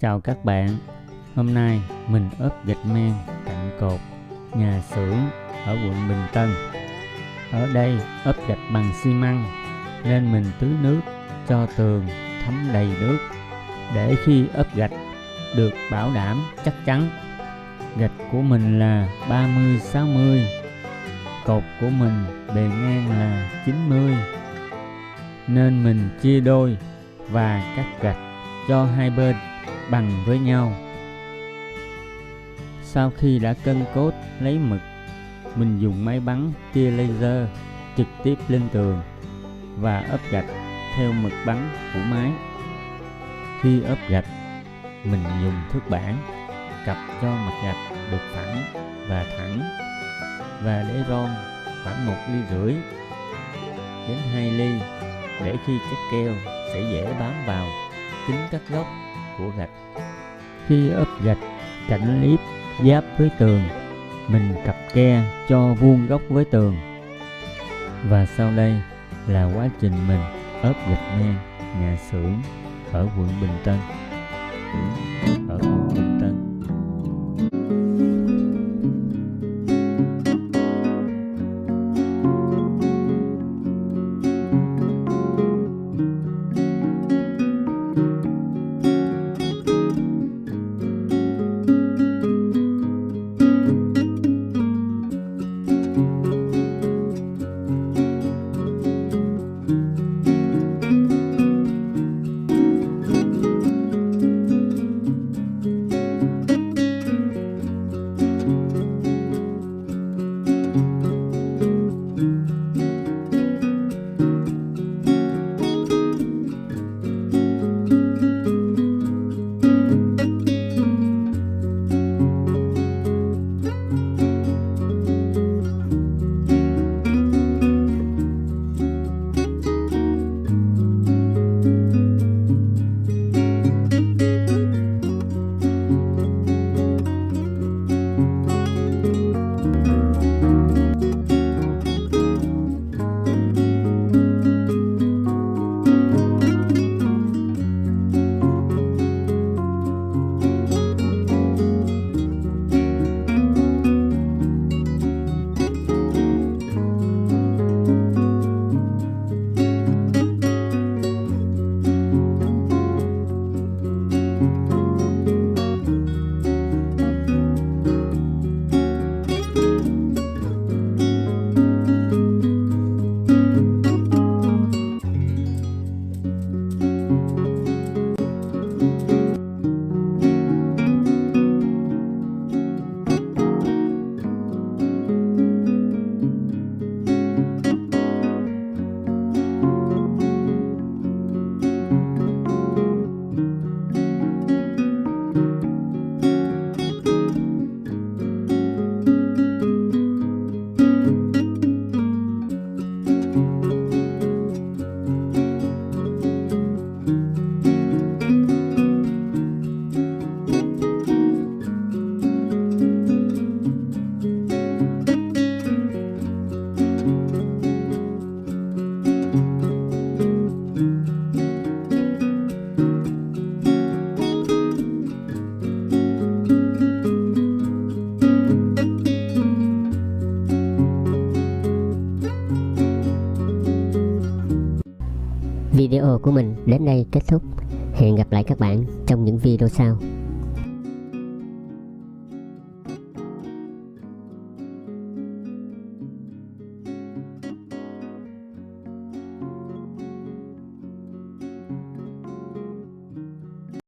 Chào các bạn, hôm nay mình ốp gạch men cạnh cột nhà xưởng ở quận Bình Tân. Ở đây ốp gạch bằng xi măng nên mình tưới nước cho tường thấm đầy nước để khi ốp gạch được bảo đảm chắc chắn. Gạch của mình là 30-60, cột của mình bề ngang là 90 nên mình chia đôi và cắt gạch cho hai bên bằng với nhau. Sau khi đã cân cốt lấy mực, mình dùng máy bắn tia laser trực tiếp lên tường và ốp gạch theo mực bắn của máy. Khi ốp gạch, mình dùng thước bảng cặp cho mặt gạch được phẳng và thẳng và để ron khoảng 1,5 ly đến 2 ly để khi chất keo sẽ dễ bám vào kính các góc của gạch. Khi ốp gạch cạnh liếp giáp với tường, mình cặp ke cho vuông góc với tường. Và sau đây là quá trình mình ốp gạch men nhà xưởng ở quận Bình Tân. Video của mình đến đây kết thúc. Hẹn gặp lại các bạn trong những video sau.